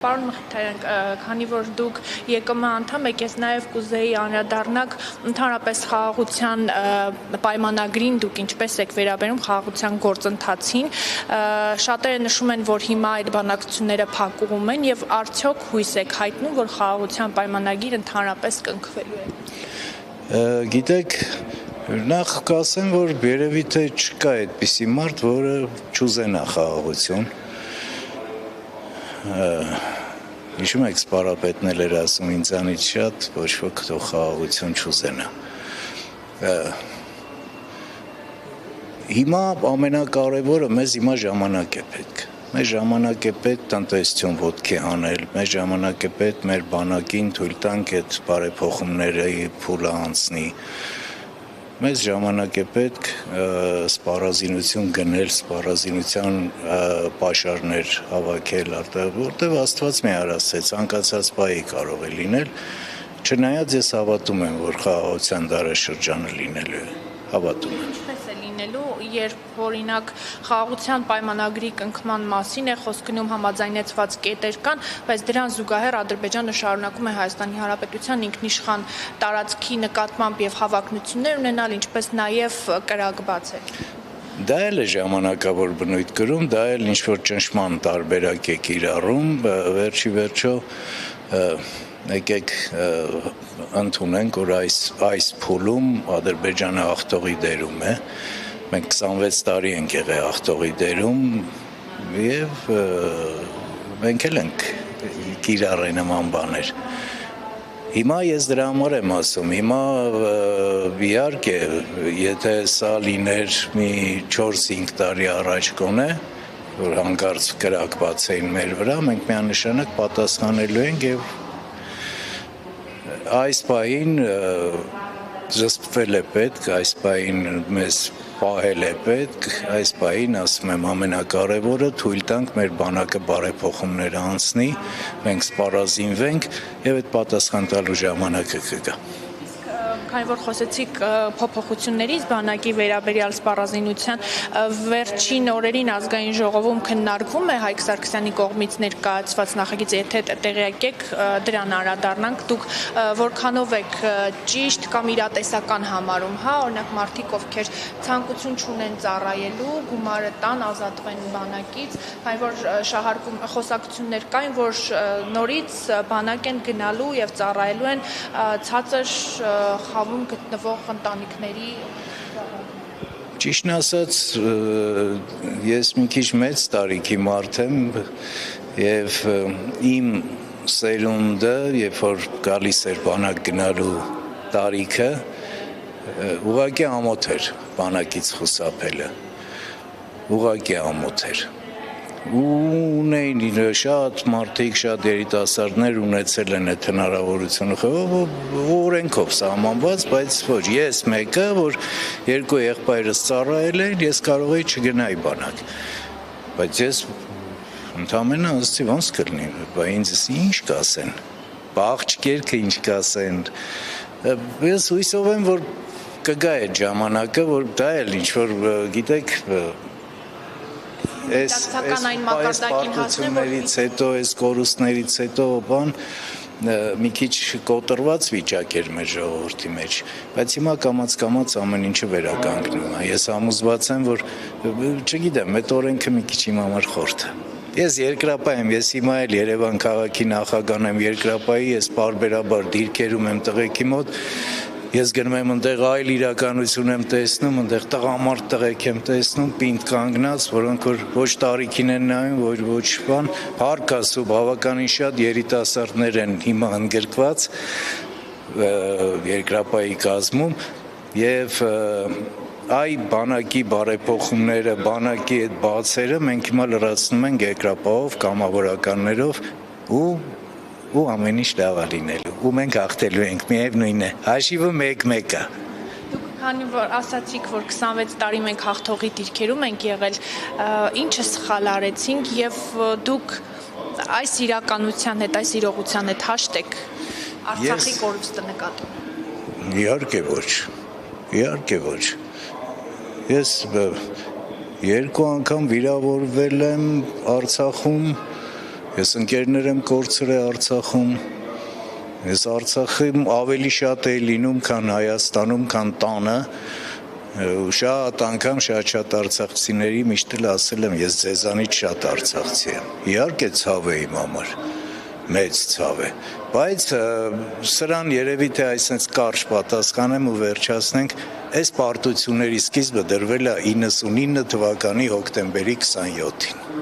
Պարոն Մխիթարյան, քանի որ դուք ԵԿՄ անդամ եք, ես նաև կուզեի անդրադառնալ ընդհանրապես խաղաղության պայմանագրին, դուք ինչպես եք վերաբերում խաղաղության գործընթացին, շատերը նշում են, որ հիմա այդ բանակցությունները փակուղում են եւ արդյոք հույս եք հայտնում, որ խաղաղության պայմանագիր ընդհանրապես կնքվելու է։ Գիտեք, նախ կասեմ, որ երևի թե չկա այդպիսի մարդ, որը չուզենա խաղաղություն։ Հիշում եք, սպառապետն էր ասում ինձանից շատ, ոչ ոք թող խաղաղություն չուզենա։ Հիմա ամենակարևորը մեզ հիմա ժամանակ է պետք։ Մեզ ժամանակ է պետք տնտեսություն ոտքի հանել, մեզ ժամանակ է պետք մեր բանակին թույլ տանք այդ բարեփոխումները փուլը անցնի։ Մեզ ժամանակ է պետք սպառազինություն գնել, սպառազինության պաշարներ հավաքել, որտեղ Աստված մի արասեց, ցանկացած բայի կարող է լինել, չնայած ես հավատում եմ, որ խաղաղության դարաշրջանը լինելու է, հավատում եմ։ Ինչպես է լինելու, երբ օրինակ խաղաղության պայմանագրի կնքման մասին է խոսք գնում, համաձայնեցված կետեր կան, բայց դրան զուգահեռ Ադրբեջանը շարունակում է Հայաստանի Հանրապետության ինքնիշխան տարածքի նկատմամբ եւ հավակնություններ ունենալ, ինչպես նաեւ կրակ բացել։ Դա էլ է ժամանակավոր բնույթ կրում, դա էլ ինչ-որ ճնշման տարբերակ է կիրառում, վերջի վերջո եկեք ընդունենք, որ այս փուլում Ադրբեջանը հաղթողի դերում է, մենք 26 տարի ենք եղել հաղթողի դերում եւ մենք էլ ենք կիրառել նման բաներ։ Հիմա ես դրա համար եմ ասում, հիմա իհարկե, եթե սա լիներ մի 4-5 տարի առաջ կոնե, որ հանկարծ կրակ բացեին մեր վրա, մենք միանշանակ պատասխանելու ենք եւ այս պահին զսպվել է պետք, այս պահին մեզ պահել է պետք, այս պահին ասում եմ ամենակարևորը թույլ տանք մեր բանակը բարեփոխումներ անցնի, մենք սպառազինվենք եւ այդ պատասխան տալու ժամանակը կգա։ Քանի որ խոսեցիք փոփոխություններից բանակի վերաբերյալ սպառազինության, վերջին օրերին ազգային ժողովում քննարկվում է Հայկ Սարգսյանի կողմից ներկայացված նախագիծ, եթե տեղյակ եք, դրան անդրադառնանք, դուք որքանով եք ճիշտ կամ իրատեսական համարում, հա, օրինակ մարդիկ, ովքեր ցանկություն չունեն ծառայելու, գումարը տան, ազատվեն բանակից, քանի որ խոսակցություններ կային, որ նորից բանակ են գնալու եւ ծառայելու են ցածր խավում գտնվող ընտանիքների։ Ճիշտն ասած, ես մի քիչ մեծ տարիքի մարդ եմ եւ իմ սերունդը, երբ որ գալիս էր բանակ գնալու տարիքը, ուղղակի ամոթ էր բանակից խուսափելը, ուղղակի ամոթ էր։ Ունեին շատ մարդիկ, շատ երիտասարդներ ունեցել են այդ հնարավորությունը, օրենքով սահմանված, բայց ոչ, ես մեկը, որ երկու եղբայրս ծառայել են, ես կարող էի չգնայի բանակ, բայց ես ընդամենը ասեցի ոնց կլինի, բայց ինձ ինչ կասեն, աղջիկերքը ինչ կասեն, ես հույսով եմ, որ կգա այդ ժամանակը, որ դա էլ ինչ որ գիտեք Այս պարտություններից հետո, այս կորուստներից հետո բան մի քիչ կոտրված վիճակ էր մեր ժողովրդի մեջ, բայց հիմա կամաց-կամաց ամեն ինչը վերականգնում է։ Ես համոզված եմ, որ չգիտեմ, այդ օրենքը մի քիչ իմ համար խորթ է։ Ես երկրապահ եմ, ես հիմա էլ Երևան քաղաքի նախագահն եմ երկրապահի, ես պարբերաբար դիրքերում եմ տղեկի մոտ, ես գնում եմ այնտեղ այլ իրականություն եմ տեսնում, այնտեղ տղամարդ տղեկ եմ տեսնում, պինդ կանգնած, որոնք որ ոչ տարիքին են նայում, ոչ բան, հարկ ասու, բավականին շատ երիտասարդներ են հիմա ընդգրկված երկրապահի կազմում եւ այ բանակի բարեփոխումները, բանակի այդ բացերը մենք հիմա լրացնում ենք երկրապահով, կամավորականներով ու ամեն ինչ լավ է լինելու, ու մենք հաղթելու ենք, միևնույն է, հաշիվը մեկ-մեկ է։ Դուք քանի որ ասացիք, որ 26 տարի մենք հաղթողի դիրքերում ենք եղել, ինչը սխալ արեցինք եւ դուք այս իրականության հետ, այս իրողության հետ հաշտ եք Արցախի կորուստը նկատում։ Իհարկե ոչ։ Ես երկու անգամ վիրավորվել եմ Արցախում Ես ընկերներ եմ կորցրել Արցախում։ Ես Արցախում ավելի շատ է լինում, քան Հայաստանում, քան տանը։ Շատ անգամ շատ արցախցիների միշտ էլ ասել եմ, ես ձեզանից շատ արցախցի եմ։ Իհարկե ցավ է իմ համար, մեծ ցավ է, բայց սրան երևի թե այսպես կարճ պատասխանեմ ու վերջացնենք, այս պարտությունների սկիզբը դրվել է 99 թվականի հոկտեմբերի 27-ին։